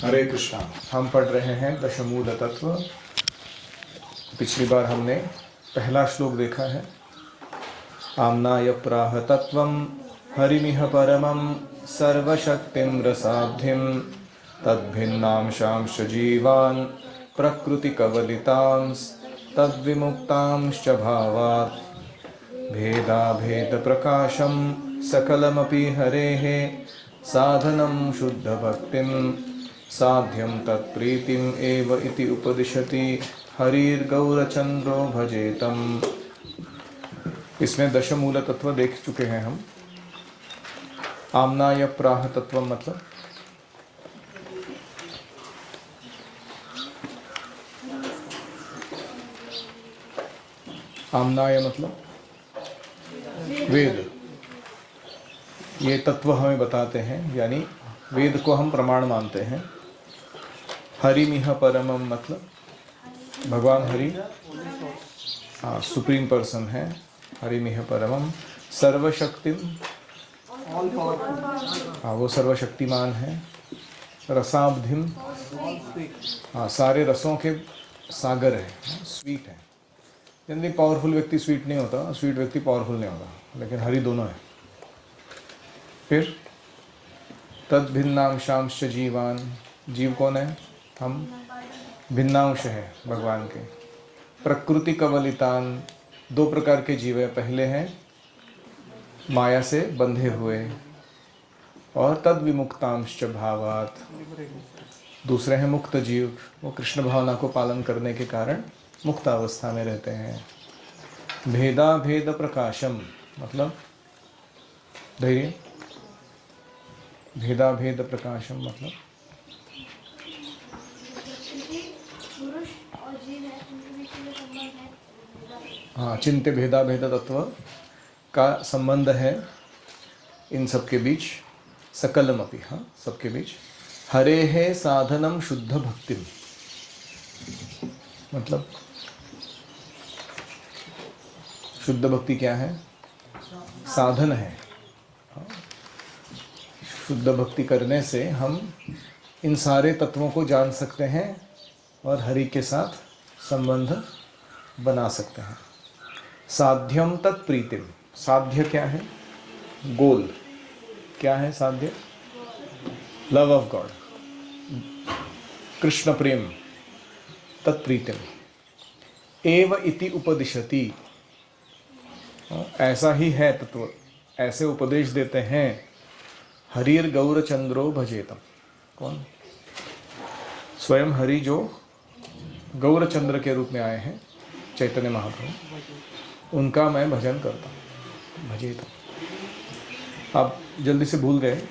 हरे कृष्णा। हम पढ़ रहे हैं दशमूल तत्व। पिछली बार हमने पहला श्लोक देखा है। आम्नाय प्राह तत्वं हरिमिह परमं सर्वशक्तिं रसाब्धिं तद्भिन्नांशांश जीवान् प्रकृतिकवलितांस् तद्विमुक्तांश्च भावात् भेदाभेदप्रकाशं सकलमपि हरेः साधनं शुद्धभक्तिं साध्यं तत्प्रीतिम् एव इति उपदिशति हरिर्गौरचंद्रो भजेतम्। इसमें दशमूल तत्व देख चुके हैं हम। आम्नाय प्राह तत्व मतलब आम्नाय मतलब वेद। ये तत्व हमें बताते हैं, यानी वेद को हम प्रमाण मानते हैं। हरिमिह परमम मतलब भगवान हरि, हाँ, सुप्रीम पर्सन है। हरिमिह परमम सर्वशक्तिम, हाँ, वो सर्वशक्तिमान है। रसाब्धिम, हाँ, सारे रसों के सागर है, स्वीट है। जनरली पावरफुल व्यक्ति स्वीट नहीं होता, स्वीट व्यक्ति पावरफुल नहीं होता, लेकिन हरि दोनों है। फिर तद भिन्नांशांश जीवान, जीव कौन है? हम भिन्नांश है भगवान के। प्रकृति कवलितान, दो प्रकार के जीव है। पहले हैं माया से बंधे हुए, और तद विमुक्तांश भावात, दूसरे हैं मुक्त जीव। वो कृष्ण भावना को पालन करने के कारण मुक्त अवस्था में रहते हैं। भेदा भेद प्रकाशम मतलब धैर्य। भेदा भेद प्रकाशम मतलब हाँ, चिंत्य भेदा भेद तत्व का संबंध है इन सबके बीच। सकलमपि, हाँ, सबके बीच। हरे है साधनम शुद्ध भक्ति, मतलब शुद्ध भक्ति क्या है? साधन है। शुद्ध भक्ति करने से हम इन सारे तत्वों को जान सकते हैं और हरि के साथ संबंध बना सकते हैं। साध्यम तत्प्रीतिम, साध्य क्या है? गोल। क्या है साध्य? लव ऑफ गॉड, कृष्ण प्रेम। तत्प्रीतिम एव इति उपदिशति, ऐसा ही है तत्व, ऐसे उपदेश देते हैं। हरिर गौरचंद्रो भजेतम, कौन? स्वयं हरि जो गौरचंद्र के रूप में आए हैं, चैतन्य महाप्रभु, उनका मैं भजन करता हूँ। भजेतम। आप जल्दी से भूल गए,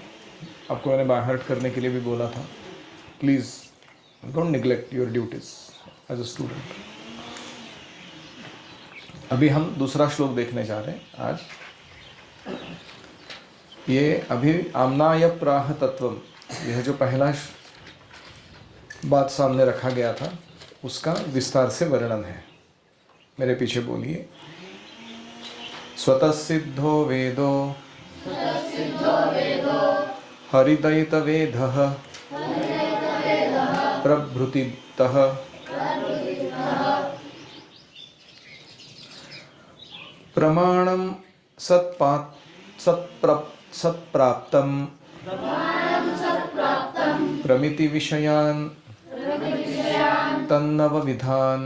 आपको मैंने बाय हार्ट करने के लिए भी बोला था। Please don't neglect your duties as a student. अभी हम दूसरा श्लोक देखने जा रहे हैं आज। ये अभी आम्नाय प्राह तत्वम, यह जो पहला बात सामने रखा गया था, उसका विस्तार से वर्णन है। मेरे पीछे बोलिए। स्वतः सिद्धो वेदो हरिदयित वेदः प्रभृतितः प्रमाणं सत्प्राप्तं प्रमिति विषयान् तन्नवविधान्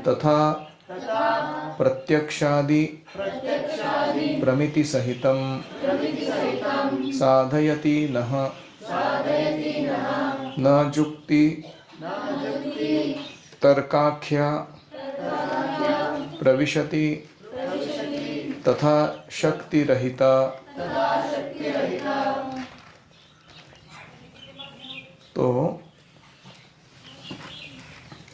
तथा प्रत्यक्षादि प्रमिति सहितं साधयति नः न जुक्ति तर्काख्या प्रविशति तथा शक्ति रहिता। तो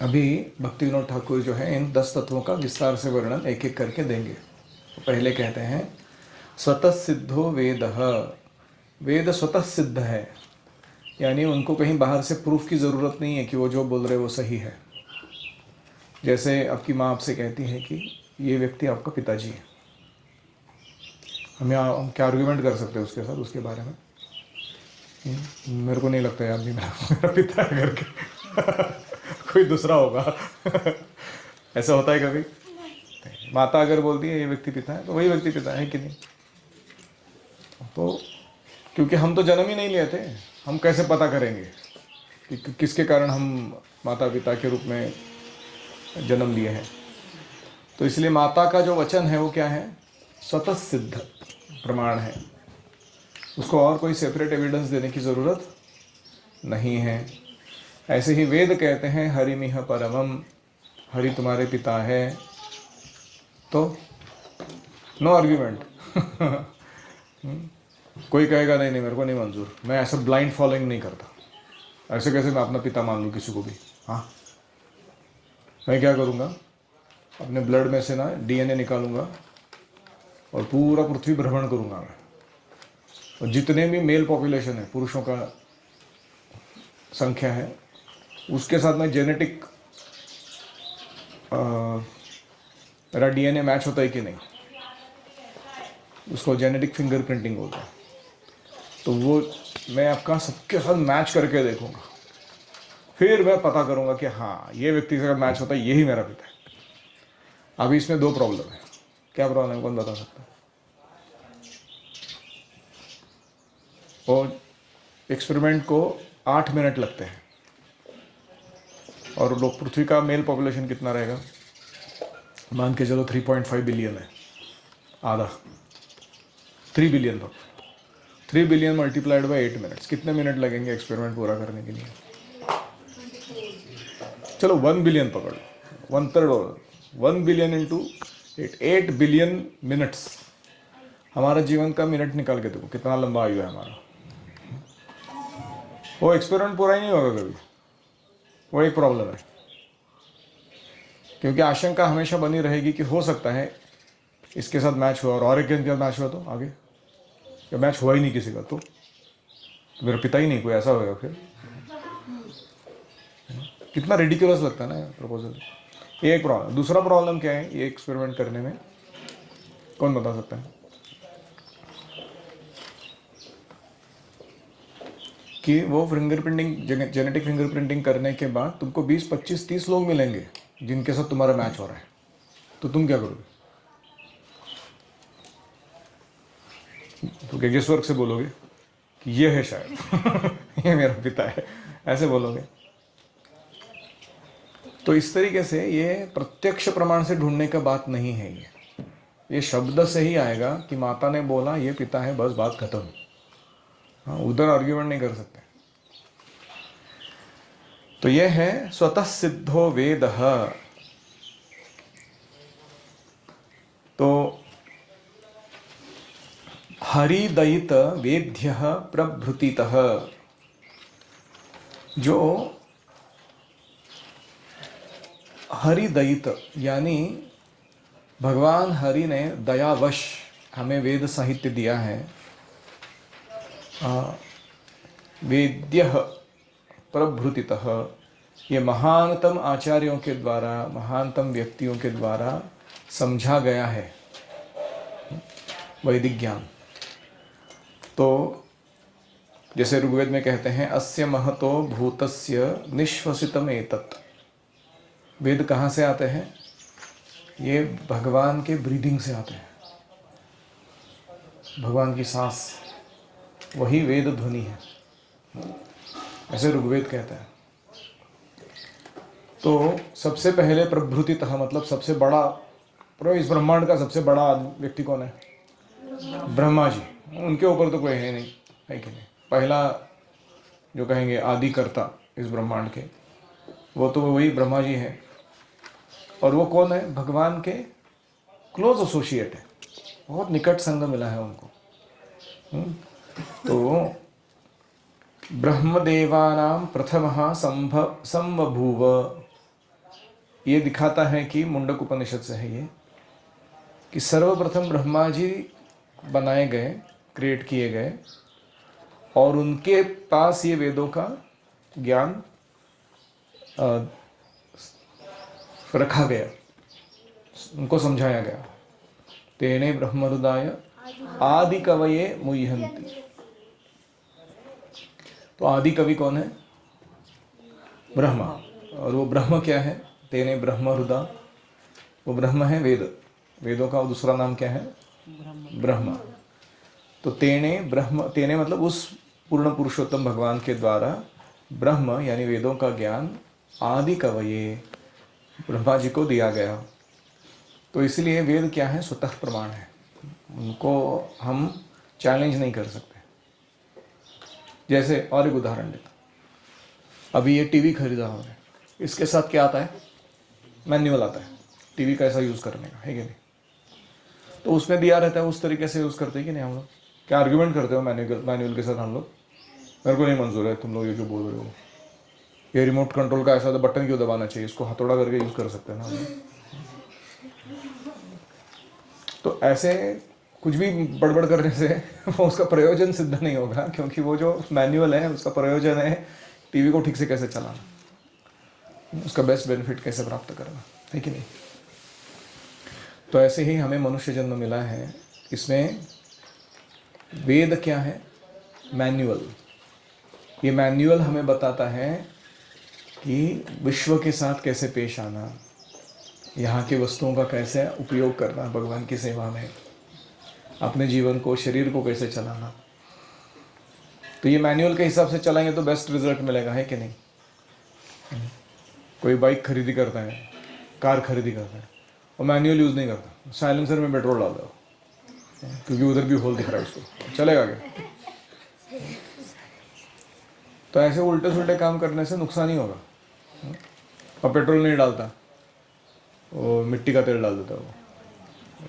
अभी भक्ति विनोद ठाकुर जो है इन 10 तत्वों का विस्तार से वर्णन एक एक करके देंगे। तो पहले कहते हैं स्वतः सिद्धो वेदः, वेद स्वतः सिद्ध है, यानी उनको कहीं बाहर से प्रूफ की ज़रूरत नहीं है कि वो जो बोल रहे वो सही है। जैसे आपकी माँ आपसे कहती है कि ये व्यक्ति आपका पिताजी है, हम क्या आर्ग्यूमेंट कर सकते हैं उसके साथ, उसके बारे में? मेरे को नहीं लगता यार भी मेरा पिता है घर के कोई दूसरा होगा ऐसा होता है कभी? माता अगर बोलती है ये व्यक्ति पिता है तो वही व्यक्ति पिता है कि नहीं? तो क्योंकि हम तो जन्म ही नहीं लिए थे, हम कैसे पता करेंगे कि किसके कारण हम माता पिता के रूप में जन्म लिए हैं? तो इसलिए माता का जो वचन है वो क्या है? स्वतः सिद्ध प्रमाण है, उसको और कोई सेपरेट एविडेंस देने की ज़रूरत नहीं है। ऐसे ही वेद कहते हैं हरिमिह परमम, हरि तुम्हारे पिता है, तो नो आर्ग्यूमेंट कोई कहेगा नहीं नहीं मेरे को नहीं मंजूर, मैं ऐसा ब्लाइंड फॉलोइंग नहीं करता, ऐसे कैसे मैं अपना पिता मान लूँ किसी को भी? हाँ, मैं क्या करूँगा, अपने ब्लड में से ना डीएनए निकालूंगा और पूरा पृथ्वी भ्रमण करूँगा मैं, और जितने भी मेल पॉपुलेशन है, पुरुषों का संख्या है, उसके साथ में जेनेटिक मेरा डीएनए मैच होता है कि नहीं, उसको जेनेटिक फिंगरप्रिंटिंग बोलते हैं। तो वो मैं आपका सबके साथ मैच करके देखूंगा, फिर मैं पता करूंगा कि हाँ ये व्यक्ति से मैच होता है, यही मेरा पिता है। अभी इसमें दो प्रॉब्लम है। क्या प्रॉब्लम है, कौन बता सकता है? और एक्सपेरिमेंट को 8 मिनट लगते हैं, और लोग पृथ्वी का मेल पॉपुलेशन कितना रहेगा, मान के चलो 3.5 बिलियन है, आधा 3 बिलियन तो 3 बिलियन मल्टीप्लाइड बाई 8 मिनट्स, कितने मिनट लगेंगे एक्सपेरिमेंट पूरा करने के लिए? चलो 1 बिलियन पकड़ लो, 1 बिलियन इंटू 8 बिलियन मिनट्स। हमारा जीवन का मिनट निकाल के देखो कितना लंबा आयु है हमारा, वो एक्सपेरिमेंट पूरा ही नहीं होगा कभी। वो एक प्रॉब्लम है, क्योंकि आशंका हमेशा बनी रहेगी कि हो सकता है इसके साथ मैच हुआ और एक के साथ मैच हुआ तो आगे, या मैच हुआ ही नहीं किसी का तो मेरा पिता ही नहीं, कोई ऐसा होगा फिर? कितना रिडिकुलस लगता है ना प्रपोजल। ये एक प्रॉब्लम। दूसरा प्रॉब्लम क्या है ये एक्सपेरिमेंट करने में, कौन बता सकता है? कि वो फिंगरप्रिंटिंग, जेनेटिक फिंगरप्रिंटिंग करने के बाद तुमको 20, 25, 30 लोग मिलेंगे जिनके साथ तुम्हारा मैच हो रहा है, तो तुम क्या करोगे? तो क्या गेस वर्क से बोलोगे कि ये है शायद ये मेरा पिता है, ऐसे बोलोगे? तो इस तरीके से ये प्रत्यक्ष प्रमाण से ढूंढने का बात नहीं है। ये शब्द से ही आएगा कि माता ने बोला ये पिता है, बस बात खत्म। हाँ, उधर आर्ग्यूमेंट नहीं कर सकते। तो ये है स्वतः सिद्धो वेद। तो हरिदयित वेद्य प्रभृतितः, जो हरिदयित यानी भगवान हरि ने दयावश हमें वेद साहित्य दिया है, वेद्य प्रभृतितः, ये महानतम आचार्यों के द्वारा, महानतम व्यक्तियों के द्वारा समझा गया है वैदिक ज्ञान। तो जैसे ऋग्वेद में कहते हैं अस्य महतो भूतस्य निश्वसितम एतत्। वेद कहाँ से आते हैं? ये भगवान के ब्रीदिंग से आते हैं, भगवान की सांस, वही वेद ध्वनि है, ऐसे ऋग्वेद कहता है। तो सबसे पहले प्रभृतितः मतलब सबसे बड़ा, इस ब्रह्मांड का सबसे बड़ा व्यक्ति कौन है? ब्रह्मा जी। उनके ऊपर तो कोई है नहीं, है कि नहीं? पहला जो कहेंगे आदिकर्ता इस ब्रह्मांड के, वो तो वही ब्रह्मा जी हैं। और वो कौन है? भगवान के क्लोज एसोसिएट है, बहुत निकट संग मिला है उनको। तो ब्रह्मदेवानां प्रथमः संबभूव, ये दिखाता है कि मुंडक उपनिषद से है ये, कि सर्वप्रथम ब्रह्मा जी बनाए गए, क्रिएट किए गए, और उनके पास ये वेदों का ज्ञान रखा गया, उनको समझाया गया। तेने ब्रह्महृदाय आदि कवये मुह्यन्ति। तो आदि कवि कौन है? ब्रह्मा। और वो ब्रह्म क्या है? तेने ब्रह्म हृदा, वो ब्रह्म है वेद। वेदों का दूसरा नाम क्या है? ब्रह्मा। तो तेने ब्रह्म, तेने मतलब उस पूर्ण पुरुषोत्तम भगवान के द्वारा ब्रह्म यानी वेदों का ज्ञान आदि कवये ब्रह्मा जी को दिया गया। तो इसलिए वेद क्या है? स्वतः प्रमाण है, उनको हम चैलेंज नहीं कर सकते। जैसे और एक उदाहरण देता, अभी ये टीवी खरीदा हमने, इसके साथ क्या आता है? मैन्युअल आता है टीवी कैसा यूज़ करने का, है कि नहीं? तो उसमें दिया रहता है, उस तरीके से यूज़ करते हैं कि नहीं हम लोग? क्या आर्ग्यूमेंट करते हो मैनुअल के साथ हम लोग? मेरे को नहीं मंजूर है तुम लोग ये जो बोल रहे हो, ये रिमोट कंट्रोल का ऐसा तो बटन क्यों दबाना चाहिए, इसको हथौड़ा करके यूज़ कर सकते हैं ना हम लोग। तो ऐसे कुछ भी बड़बड़ करने से वो उसका प्रयोजन सिद्ध नहीं होगा, क्योंकि वो जो मैनुअल है उसका प्रयोजन है टीवी को ठीक से कैसे चलाना, उसका बेस्ट बेनिफिट कैसे प्राप्त करना, है कि नहीं? तो ऐसे ही हमें मनुष्य जन्म मिला है, इसमें वेद क्या है? मैनुअल। ये मैनुअल हमें बताता है कि विश्व के साथ कैसे पेश आना, यहाँ की वस्तुओं का कैसे उपयोग करना भगवान की सेवा में, अपने जीवन को, शरीर को कैसे चलाना। तो ये मैनुअल के हिसाब से चलाएंगे तो बेस्ट रिजल्ट मिलेगा, है कि नहीं? कोई बाइक खरीदी करता है, कार खरीदी करता है, और मैनुअल यूज़ नहीं करता, साइलेंसर में पेट्रोल डाल दो, क्योंकि उधर भी होल दिख रहा है उसको, चलेगा क्या? तो ऐसे उल्टे सुल्टे काम करने से नुकसान ही होगा। और पेट्रोल नहीं डालता, वो मिट्टी का तेल डाल देता है वो,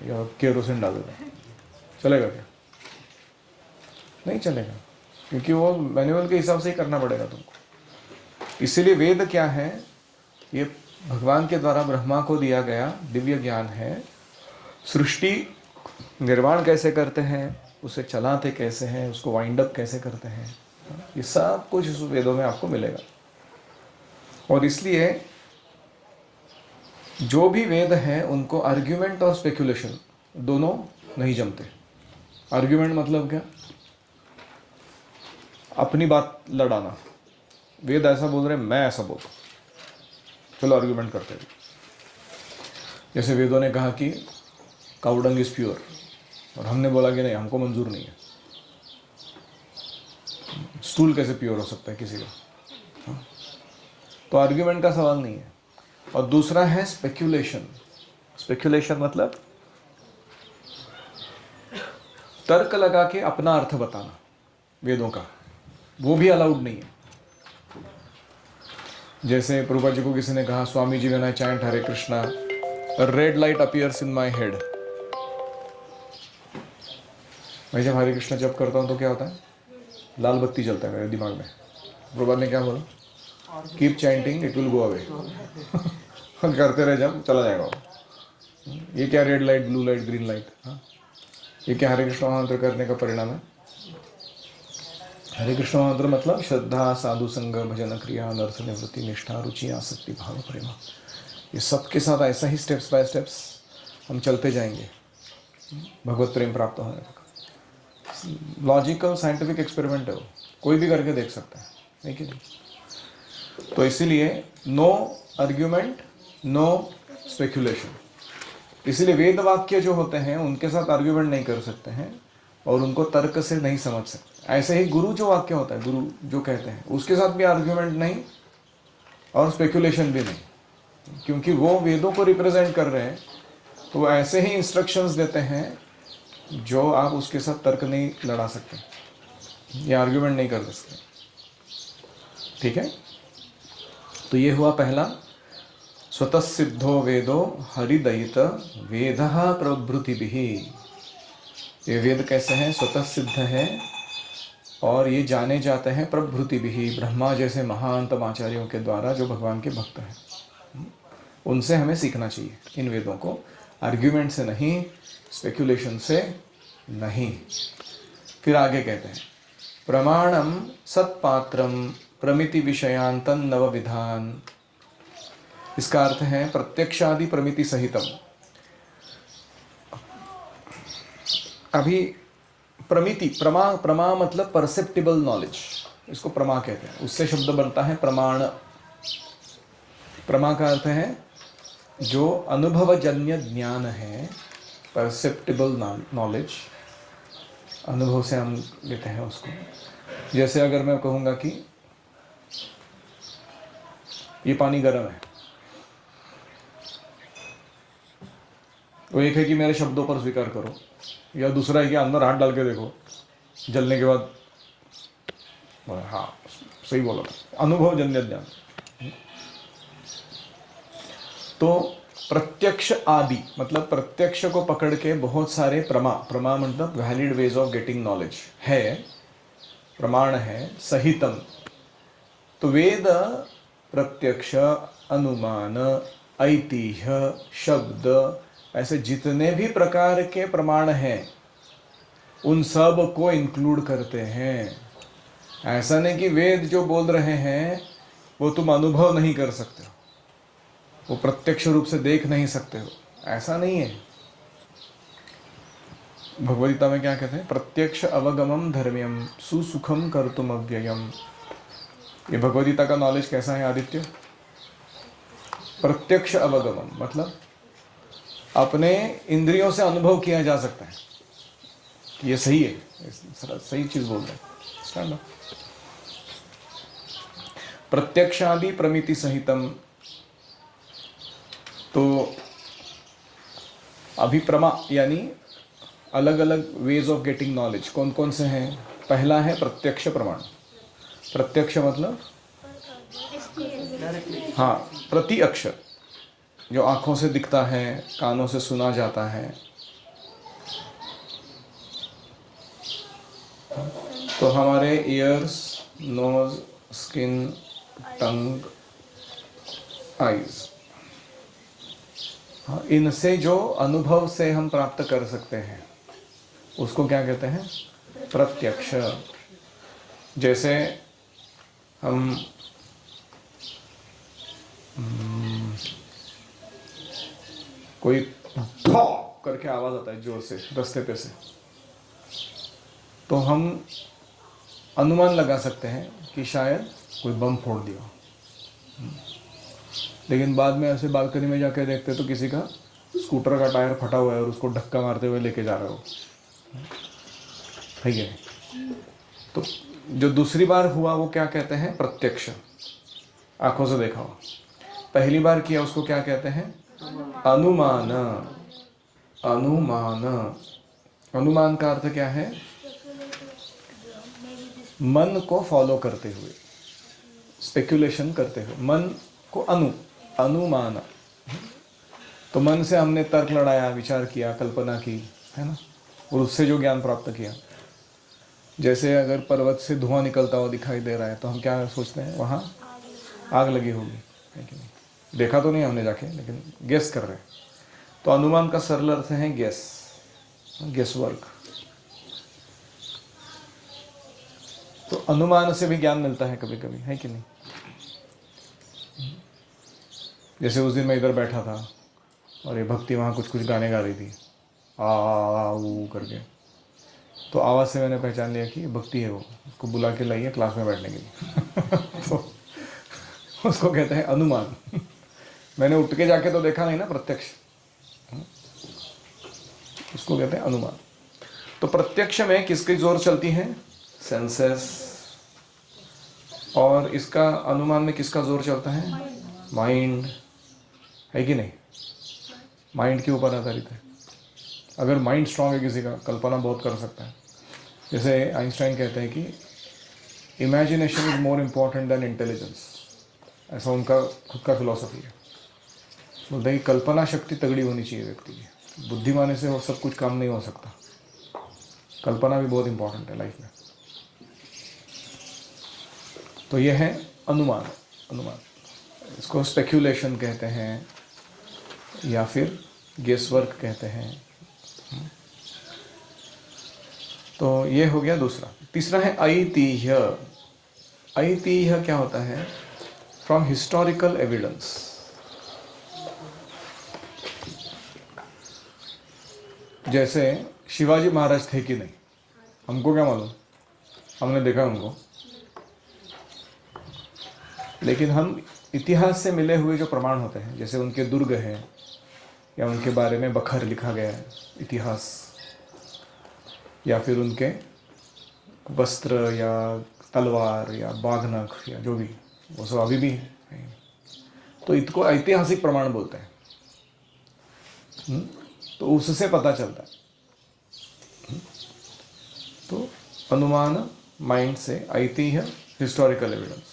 या केरोसिन डाल देता है, चलेगा क्या? नहीं चलेगा, क्योंकि वो मैनुअल के हिसाब से ही करना पड़ेगा तुमको। इसीलिए वेद क्या है? ये भगवान के द्वारा ब्रह्मा को दिया गया दिव्य ज्ञान है। सृष्टि निर्माण कैसे करते हैं, उसे चलाते कैसे हैं, उसको वाइंड अप कैसे करते हैं, ये सब कुछ इस वेदों में आपको मिलेगा। और इसलिए जो भी वेद हैं उनको आर्ग्यूमेंट और स्पेकुलेशन दोनों नहीं जमते। आर्ग्यूमेंट मतलब क्या? अपनी बात लड़ाना, वेद ऐसा बोल रहे हैं, मैं ऐसा बोलता हूँ, चलो आर्ग्यूमेंट करते हैं। जैसे वेदों ने कहा कि काउडंग इज प्योर, और हमने बोला कि नहीं, हमको मंजूर नहीं है। स्टूल कैसे प्योर हो सकता है किसी का? तो आर्ग्यूमेंट का सवाल नहीं है। और दूसरा है स्पेक्यूलेशन। स्पेक्यूलेशन मतलब तर्क लगा के अपना अर्थ बताना वेदों का, वो भी अलाउड नहीं है। जैसे प्रभुपाद जी को किसी ने कहा, Swami ji when I chant Hare Krishna red light appears in my head. मैं जब हरे कृष्णा जप करता हूँ तो क्या होता है? लाल बत्ती जलता है मेरे दिमाग में। प्रभुपाद ने क्या बोला? Keep chanting it will go away. करते रहे, जब चला जाएगा। ये क्या red light, blue light, green light? हाँ, ये क्या हरे कृष्ण मंत्र करने का परिणाम है? हरे कृष्ण मंत्र मतलब श्रद्धा, साधु संग, भजन क्रिया, अनर्थ निवृत्ति, निष्ठा, रुचि, आसक्ति, भाव, प्रेम। ये सबके साथ ऐसा ही स्टेप्स बाय स्टेप्स हम चलते जाएंगे भगवत प्रेम प्राप्त होने तक। लॉजिकल साइंटिफिक एक्सपेरिमेंट है वो, कोई भी करके देख सकता है कि नहीं? तो इसीलिए नो आर्ग्यूमेंट, नो स्पेकुलेशन। इसीलिए वेद वाक्य जो होते हैं उनके साथ आर्ग्यूमेंट नहीं कर सकते हैं और उनको तर्क से नहीं समझ सकते। ऐसे ही गुरु जो वाक्य होता है, गुरु जो कहते हैं, उसके साथ भी आर्ग्यूमेंट नहीं और स्पेकुलेशन भी नहीं, क्योंकि वो वेदों को रिप्रेजेंट कर रहे हैं। तो वो ऐसे ही इंस्ट्रक्शंस देते हैं जो आप उसके साथ तर्क नहीं लड़ा सकते या आर्ग्यूमेंट नहीं कर सकते। ठीक है? तो ये हुआ पहला, स्वतः सिद्धो वेदो हरिदयित वेद प्रभृतिभिः। ये वेद कैसे हैं? स्वतः सिद्ध है और ये जाने जाते हैं प्रभृतिभिः, ब्रह्मा जैसे महांतम आचार्यों के द्वारा, जो भगवान के भक्त हैं। उनसे हमें सीखना चाहिए इन वेदों को, आर्ग्यूमेंट से नहीं, स्पेकुलेशन से नहीं। फिर आगे कहते हैं, प्रमाणम सत्पात्रम प्रमिति विषयांतन नव विधान। इसका अर्थ है प्रत्यक्षादि प्रमिति सहितम। अभी प्रमिति, प्रमा मतलब परसेप्टिबल नॉलेज, इसको प्रमा कहते हैं। उससे शब्द बनता है प्रमाण। प्रमा का अर्थ है जो अनुभवजन्य ज्ञान है, परसेप्टिबल नॉलेज, अनुभव से हम लेते हैं उसको। जैसे अगर मैं कहूँगा कि ये पानी गर्म है, वो एक है कि मेरे शब्दों पर स्वीकार करो, या दूसरा है कि अंदर हाथ डाल के देखो, जलने के बाद हाँ सही बोला था, अनुभवजन्य ज्ञान। तो प्रत्यक्ष आदि मतलब प्रत्यक्ष को पकड़ के बहुत सारे प्रमा मतलब valid ways of getting knowledge है, प्रमाण है, सहितम। तो वेद प्रत्यक्ष, अनुमान, ऐतिह्य, शब्द, ऐसे जितने भी प्रकार के प्रमाण हैं उन सब को इंक्लूड करते हैं। ऐसा नहीं कि वेद जो बोल रहे हैं वो तुम अनुभव नहीं कर सकते हो, वो प्रत्यक्ष रूप से देख नहीं सकते हो, ऐसा नहीं है। भगवद्गीता में क्या कहते हैं? प्रत्यक्ष अवगमम धर्म्यम सुसुखम कर्तुम अव्ययम। ये भगवद्गीता का नॉलेज कैसा है आदित्य? प्रत्यक्ष अवगमम मतलब अपने इंद्रियों से अनुभव किया जा सकता है कि ये सही है, सही चीज बोल रहे हैं। प्रत्यक्षादि प्रमिति सहितम। तो अभिप्रमा यानी अलग अलग वेज ऑफ गेटिंग नॉलेज कौन कौन से हैं? पहला है प्रत्यक्ष प्रमाण। प्रत्यक्ष मतलब हाँ, प्रति अक्षर, जो आंखों से दिखता है, कानों से सुना जाता है। तो हमारे ईयर्स, नोज, स्किन, टंग, आईज, इनसे जो अनुभव से हम प्राप्त कर सकते हैं उसको क्या कहते हैं? प्रत्यक्ष। जैसे हम कोई करके आवाज आता है जोर से रास्ते पे से, तो हम अनुमान लगा सकते हैं कि शायद कोई बम फोड़ दिया। लेकिन बाद में ऐसे बालकनी में जाकर देखते तो किसी का स्कूटर का टायर फटा हुआ है और उसको धक्का मारते हुए लेके जा रहे हो, ठीक है? तो जो दूसरी बार हुआ वो क्या कहते हैं? प्रत्यक्ष, आंखों से देखा हुआ। पहली बार किया उसको क्या कहते हैं? अनुमान। अनुमान, अनुमान का अर्थ क्या है? मन को फॉलो करते हुए, स्पेक्युलेशन करते हुए, मन को अनुमान। तो मन से हमने तर्क लड़ाया, विचार किया, कल्पना की, है ना, और उससे जो ज्ञान प्राप्त किया। जैसे अगर पर्वत से धुआं निकलता हुआ दिखाई दे रहा है तो हम क्या सोचते हैं? वहाँ आग लगी होगी, है कि नहीं? देखा तो नहीं हमने जाके, लेकिन गेस कर रहे हैं। तो अनुमान का सरल अर्थ है गेस, गेस वर्क। तो अनुमान से भी ज्ञान मिलता है कभी कभी, है कि नहीं? जैसे उस दिन मैं इधर बैठा था और ये भक्ति वहाँ कुछ कुछ गाने गा रही थी, आ ऊ करके। तो आवाज़ से मैंने पहचान लिया कि भक्ति है, वो उसको बुला के लाई है क्लास में बैठने के लिए। तो उसको कहते हैं अनुमान। मैंने उठ के जाके तो देखा नहीं ना प्रत्यक्ष, उसको कहते हैं अनुमान। तो प्रत्यक्ष में किसकी जोर चलती है? सेंसेस। और इसका अनुमान में किसका जोर चलता है? माइंड, है कि नहीं? माइंड के ऊपर आधारित है। अगर माइंड स्ट्रांग है किसी का, कल्पना बहुत कर सकता है। जैसे आइंस्टाइन कहते हैं कि imagination is more important then intelligence, ऐसा उनका खुद का फिलॉसफी है। बोलते हैं कि कल्पना शक्ति तगड़ी होनी चाहिए व्यक्ति की, बुद्धिमानी से वो सब कुछ काम नहीं हो सकता। कल्पना भी बहुत इंपॉर्टेंट है लाइफ में। तो यह है अनुमान। अनुमान, इसको स्पेक्यूलेशन कहते हैं या फिर गेसवर्क कहते हैं। तो ये हो गया दूसरा। तीसरा है ऐतिह्य। ऐतिह्य क्या होता है? From historical evidence. जैसे शिवाजी महाराज थे कि नहीं, हमको क्या मालूम, हमने देखा उनको, लेकिन हम इतिहास से मिले हुए जो प्रमाण होते हैं, जैसे उनके दुर्ग हैं या उनके बारे में बखर लिखा गया है इतिहास, या फिर उनके वस्त्र या तलवार या बाघनख या जो भी, वो सब अभी भी है, तो इसको ऐतिहासिक प्रमाण बोलते हैं। तो उससे पता चलता है। तो अनुमान माइंड से, ऐतिह्य हिस्टोरिकल एविडेंस।